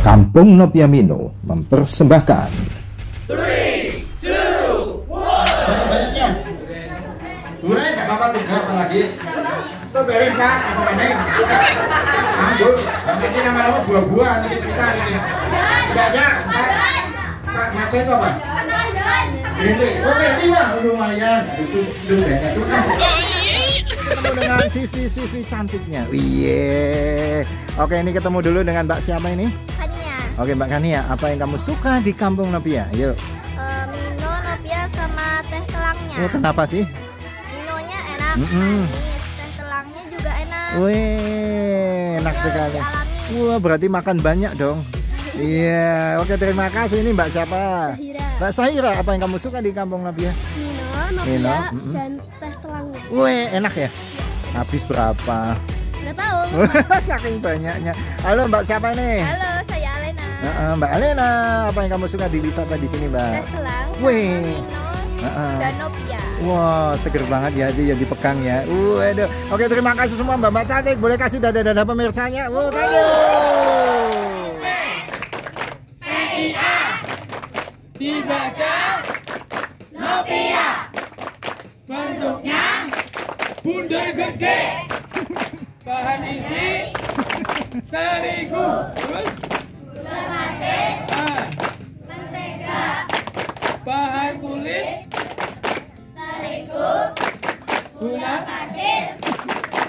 Kampung Nopia Mino mempersembahkan 3, 2, 1. Banyak-banyaknya. Bukan, gak apa-apa 3 apa lagi. Itu berin Pak, apa mana? Ambil, nanti nama-nama buah-buahan ini cerita ini. Gak ada, Pak Maca itu apa? Ini, oke ini Pak, lumayan. Itu banyak tuh kan. Ketemu dengan CV cantiknya. Iya. Oke, ini ketemu dulu dengan Mbak siapa ini? Kania. Oke, Mbak Kania, apa yang kamu suka di Kampung Nopia? Yuk. Mino, Nopia sama teh telangnya. Oh, kenapa sih? Minonya enak, manis. Teh telangnya juga enak. Wih, enak sekali. Wah, berarti makan banyak dong. Iya, oke, terima kasih. Ini Mbak siapa? Zahira. Mbak Sahira, apa yang kamu suka di Kampung Nopia? Mino, Nopia, Mino, dan teh telangnya. Wih, enak ya? Habis berapa? Nggak tahu. Saking banyaknya. Halo, Mbak siapa nih? Halo, saya Alena. Mbak Alena, apa yang kamu suka di wisata di sini, Mbak? Teh telang, Wih. Mino, dan Nopia. Wah, seger banget ya itu yang dipegang ya. Waduh. Oke, terima kasih semua Mbak cantik. Boleh kasih dada-dada pemirsanya. Thank you. Dibaca Nopia. Bentuknya bundar gede. Bahan isi terigu. Terus Gula pasir, mentega, bahan kulit terigu, gula. pasir,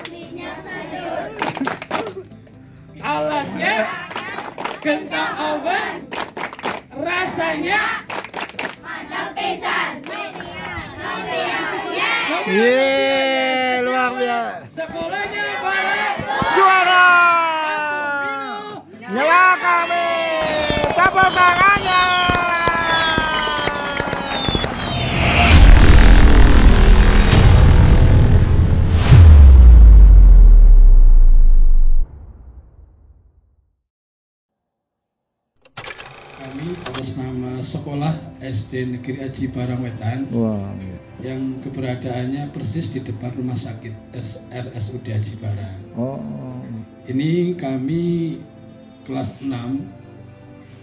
minyak sayur. Alatnya kentang oven. Rasanya Mantap pisan. Nopia. Yeay, luar biasa. sekolahnya para Juara. Nyala kami. Tepuk tangannya. kami atas nama sekolah SD Negeri Aji Barang Wetan Wah. yang keberadaannya persis di depan rumah sakit RSUD Aji Barang. Oh. Ini kami kelas 6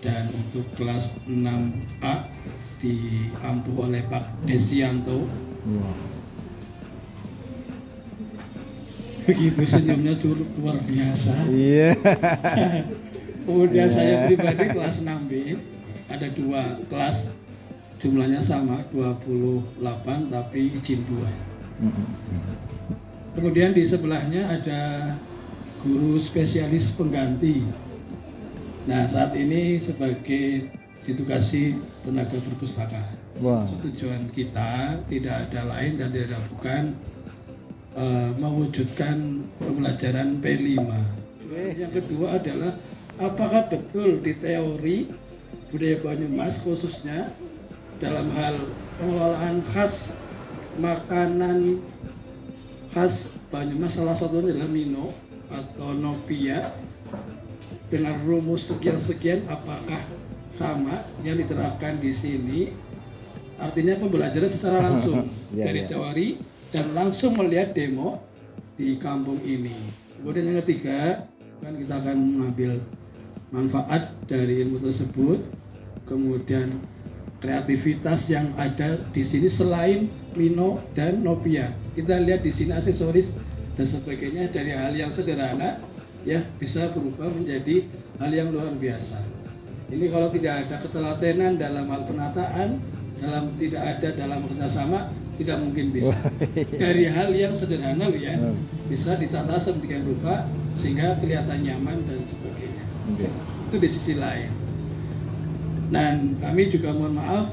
dan untuk kelas 6A diampu oleh Pak Desianto. Wah. Begitu senyumnya cukup luar biasa. Iya. Kemudian saya pribadi kelas 6B, ada 2 kelas, jumlahnya sama 28 tapi izin 2. Kemudian di sebelahnya ada guru spesialis pengganti. Nah, saat ini sebagai ditugasi tenaga perpustakaan. Wah. Tujuan kita tidak ada lain dan tidak ada bukan mewujudkan pembelajaran P5. Yang kedua adalah apakah betul di teori budaya Banyumas khususnya dalam hal pengelolaan khas makanan khas Banyumas, salah satunya adalah Mino atau Nopia, dengan rumus sekian-sekian apakah sama yang diterapkan di sini? Artinya pembelajaran secara langsung dari teori dan langsung melihat demo di kampung ini. Kemudian yang ketiga, kan kita akan mengambil manfaat dari ilmu tersebut, kemudian kreativitas yang ada di sini selain Mino dan Nopia. Kita lihat di sini aksesoris dan sebagainya dari hal yang sederhana ya bisa berubah menjadi hal yang luar biasa. Ini kalau tidak ada ketelatenan dalam hal penataan, tidak ada dalam kerjasama, tidak mungkin bisa. Dari hal yang sederhana ya bisa ditata sedemikian rupa sehingga kelihatan nyaman dan sebagainya. Itu di sisi lain. Dan kami juga mohon maaf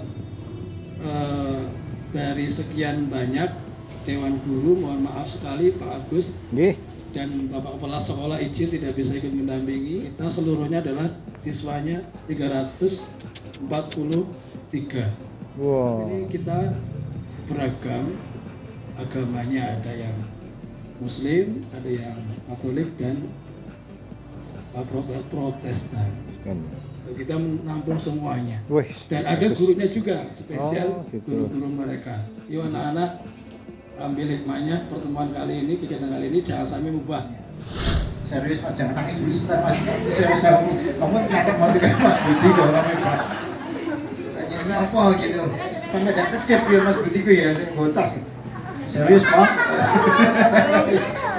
dari sekian banyak Dewan Guru, mohon maaf sekali Pak Agus dan Bapak Kepala Sekolah izin tidak bisa ikut mendampingi. Kita seluruhnya adalah siswanya 343. Wow. Ini kita beragam agamanya, ada yang Muslim, ada yang Katolik dan Protestan. Kita menampung semuanya. Dan ada gurunya juga spesial, guru-guru mereka. Yuk anak-anak ambil hikmahnya pertemuan kali ini, kegiatan kali ini jangan sampai mubah. Serius Pak, jangan nangis dulu sebentar Mas. Saya kamu nyatet mau dengan Mas Budi kalau kamu Pak. Tanya apa gitu. Sampai gak kedep ya Mas Budi ku ya, saya botas. Serius Pak?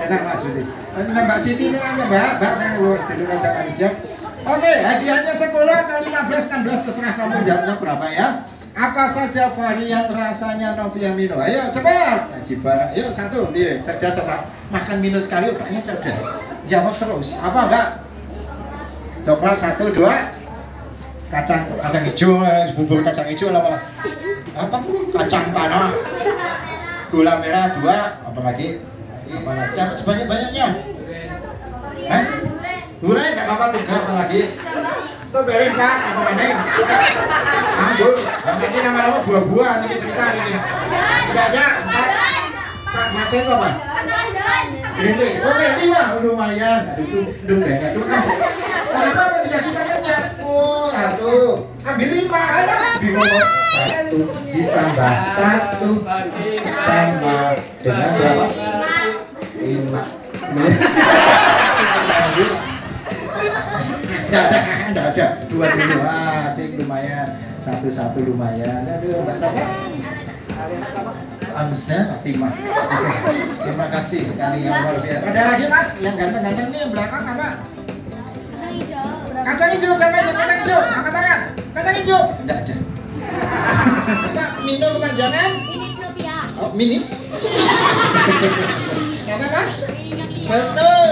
Enak Mas Budi. Mbak Siti ini nanya Mbak dulu aja manusia. Oke, hadiahnya 10 atau 15, 16 terserah kamu jawabnya berapa ya. Apa saja varian rasanya Novia Mino? Ayo cepat. Haji Barang. Yuk satu, dia cerdas apa? Makan minum sekali otaknya cerdas. Jawab terus. Apa Mbak? Coklat 1, 2. Kacang hijau, bubur kacang hijau apa? Kacang tanah. Gula merah 2. Apalagi? Sebanyak-banyaknya. Hah? Durian gak apa-apa 3 apalagi? Strawberry Pak, apa mana? Anggur, nanti nama-nama buah-buahan ini cerita ini. Enggak ada, Pak macet apa? Ini, oke 5 lumayan. Aduh kan. Apa dikasih temennya? Oh, satu, ambil 5, ada. Bingung 1 ditambah 1 sama dengan berapa? 5. Enggak ada. 2 dulu. Asik lumayan. 1 lumayan. Aduh, Mbak Sapa. Amsa Fatimah. Terima kasih sekali yang luar biasa. Ada lagi Mas? Yang ganteng-ganteng nih yang belakang apa? Kacang hijau sama aja, kacang hijau. Angkat tangan. Kacang hijau. Enggak ada. Apa? Mino kepanjangan? Minip Novia. Oh, minip. Apa Mas? Betul.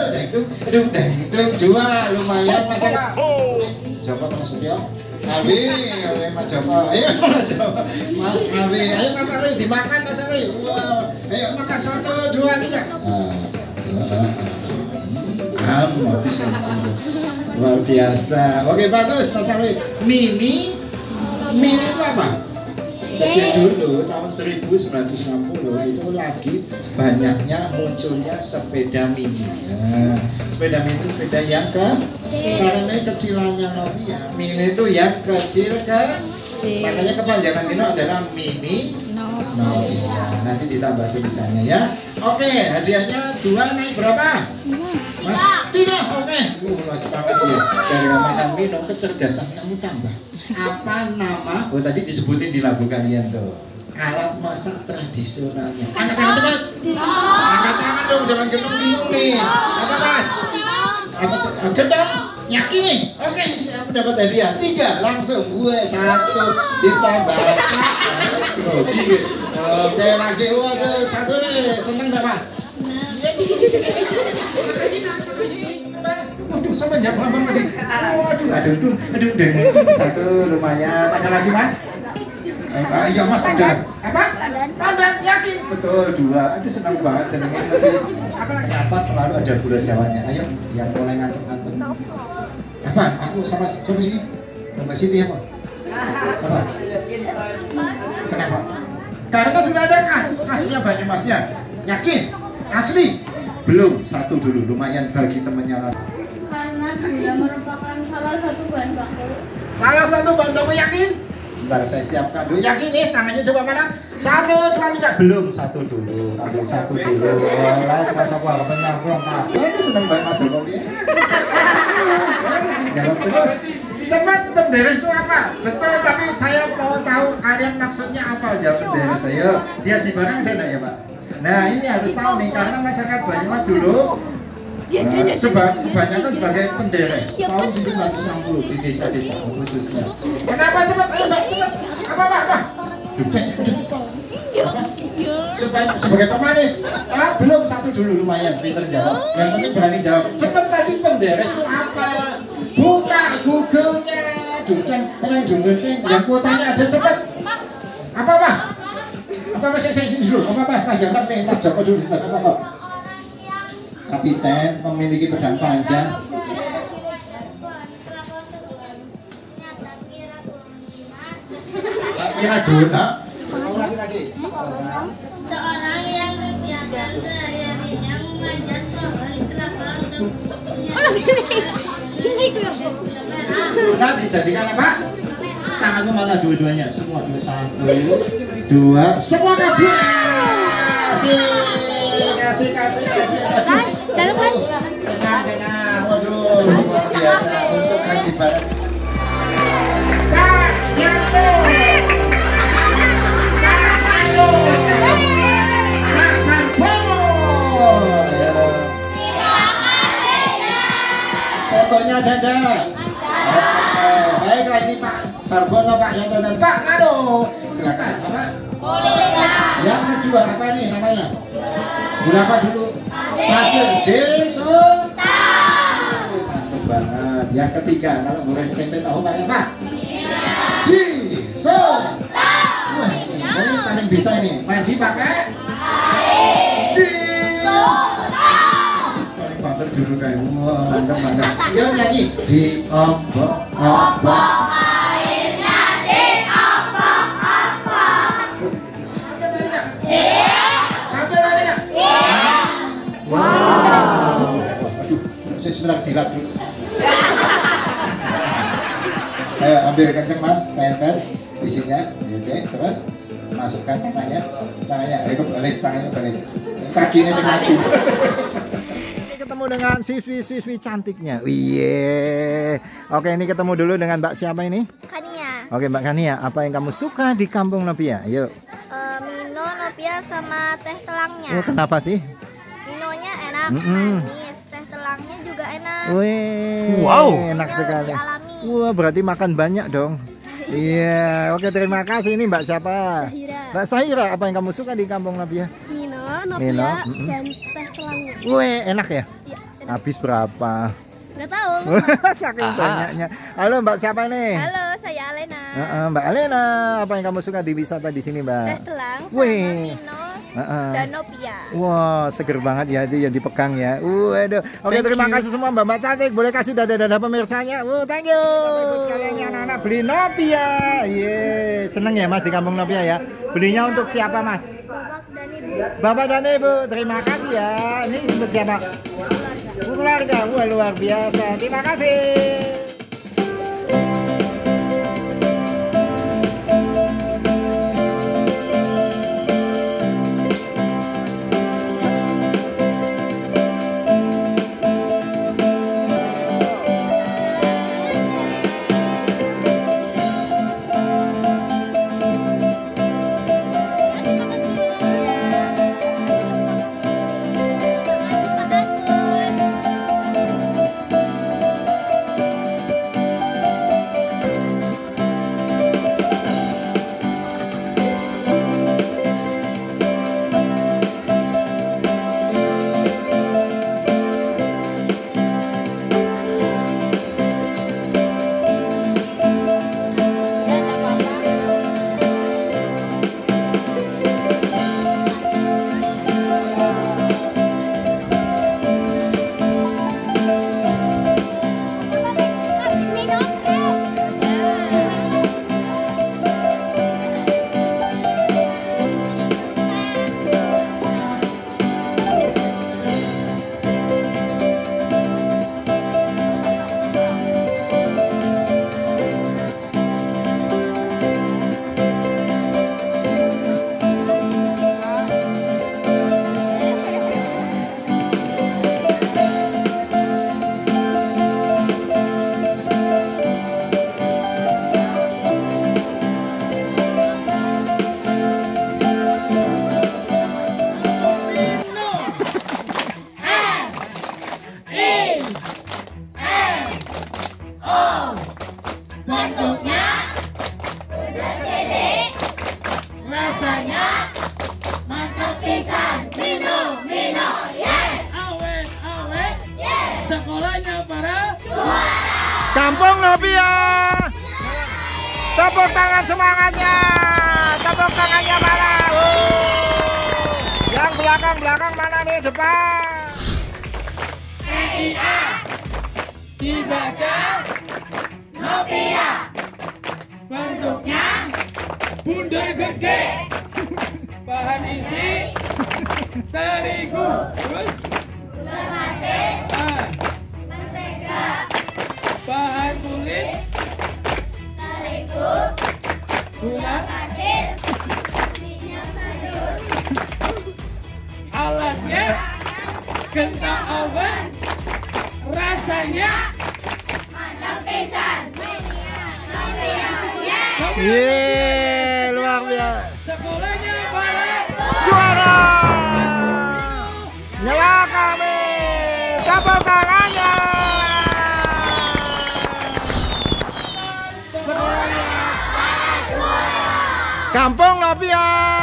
Dangdung 2 lumayan Mas apa? Coba Mas Suryo. Alwi Mas Joko. Ayo Mas Joko. Mas Alwi. Ayo Mas Alwi dimakan Mas Alwi. Wow. Ayo makan 1, 2, 3. Habis luar biasa. Oke bagus Mas Alwi. Mini itu apa? Sejak dulu tahun 1960 itu lagi banyaknya munculnya sepeda mini. Nah, sepeda mini sepeda yang karena kecilannya Novia. Mini itu yang kecil makanya kepanjangan Mino adalah mini Novia. Nanti ditambah tulisannya ya. Oke, hadiahnya 2 naik berapa? Mas 3. Oke. Mas banget ya. Dari ramadan Mino kecerdasan kamu tambah. Apa nama? Oh tadi disebutin di lagu kalian tuh. Alat masak tradisionalnya. Angkat tangan cepat. Angkat tangan dong, jangan bingung nih. Apa Mas? Apa gendong? Yakin nih? Oke, siapa dapat hadiah? 3 langsung gue 1 ditambah 1. Oke lagi, waduh 1 seneng dah Mas. Waduh, sama jam abang tadi. Aduh, 1 lumayan. Ada lagi Mas? Iya Mas ada. Apa? Pandan, yakin? Betul 2. Aduh senang banget senengnya. Apa lagi? Apa selalu ada gula Jawanya. Ayo, yang mulai ngantuk-ngantuk. Apa? Aku sama sini. Mbak Siti apa? Apa? Kenapa? Karena sudah ada kasnya Banyumasnya. Yakin? Asli? Belum, 1 dulu lumayan bagi temannya lagi. Karena gula merupakan salah satu bahan baku. Salah satu bahan baku yakin? Sebentar saya siapkan dulu. Yakin nih tangannya coba mana? 1, 2, 3. Belum 1 dulu. Ambil 1 dulu. Walah, Mas apa penyambung. Ini seneng banget Mas Jokowi. Jawab terus. Cepat penderes itu apa? Betul tapi saya mau tahu kalian maksudnya apa jawab penderes saya. Dia di mana ada enggak ya Pak? Nah ini harus tahu nih karena masyarakat Banyumas dulu kebanyakan sebagai penderes tahun 1960 di desa-desa khususnya. Kenapa cepat? Ayo Mbak cepat. Apa? Sebagai pemanis. Belum 1 dulu lumayan pinter jawab. Yang penting berani jawab. Cepat tadi penderes itu apa? Buka Google-nya. Yang kuotanya ada cepat. Apa? Apa saya sini dulu? Apa Mas Joko nih? Mas Joko dulu. Apa? Kapiten memiliki pedang panjang. Kira dona. Lagi. Seorang yang kegiatan sehari-harinya memanjat pohon kelapa untuk Nah, dijadikan apa? Tanganmu mana dua-duanya? Semua 1, 2, semua kabur. Kasih. Tenang. Waduh, luar biasa. Fotonya ada enggak? Oke, baiklah ini Pak Sarbono, Pak Yanto dan Pak Nano. Silakan, apa? Yang kedua apa nih namanya? Berapa dulu? Stasiun Sultan. Mantap banget. Yang ketiga, kalau goreng tempe tahu pakai apa? Di Sultan. Wah, ini paling bisa ini. Mandi pakai di Sultan. Paling banter dulu kayak wah, mantap mantap. Yuk nyanyi di obok-obok. Sebentar dilap dulu. Ayo ambil kenceng Mas, pempel isinya. Oke, terus masukkan tangannya. Ayo balik, tangannya balik. Kakinya semaju. Ketemu dengan siswi-siswi cantiknya. Wih. Oke, ini ketemu dulu dengan Mbak siapa ini? Kania. Oke, Mbak Kania, apa yang kamu suka di Kampung Nopia? Yuk. Mino, Nopia sama teh telangnya. Oh, kenapa sih? Minonya enak, manis. Teh telangnya juga enak. Wih, wow, enak sekali. Alami. Wah, berarti makan banyak dong. Iya, oke terima kasih. Ini Mbak siapa? Sahira. Mbak Sahira, apa yang kamu suka di Kampung Nopia? Mino, Mino, dan teh telangnya. Wih, enak ya? Iya, enak. Habis berapa? Nggak tahu. Saking banyaknya. Halo Mbak siapa nih? Halo, saya Alena. Mbak Alena, apa yang kamu suka di wisata di sini, Mbak? Teh telang sama Wih. Mino dan Nopia. Wah, seger banget ya itu yang dipegang ya. Waduh. Oke, terima kasih semua Mbak cantik. Boleh kasih dada-dada pemirsanya. Thank you. Bapak Ibu sekalian, anak-anak beli Nopia. Ye, seneng ya Mas di Kampung Nopia ya. Belinya untuk siapa, Mas? Bapak dan Ibu. Bapak dan Ibu, terima kasih ya. Ini untuk siapa? Keluarga. Wah, luar biasa. Terima kasih. Sekolahnya para Kampung Nopia. Tepuk tangan semangatnya. Tepuk tangannya mana? Yang belakang mana nih? Depan. PIA dibaca Nopia. Bentuknya bundar gede. Bahan isi terigu. Terus Gula pasir, mentega, bahan kulit terigu, gula. pasir, minyak sayur, Alatnya gentong oven. Rasanya mantap pisan. Nopia, Yeay, luar biasa. sekolahnya para Juara. Nyala kami. Tepuk tangannya. Kampung Nopia.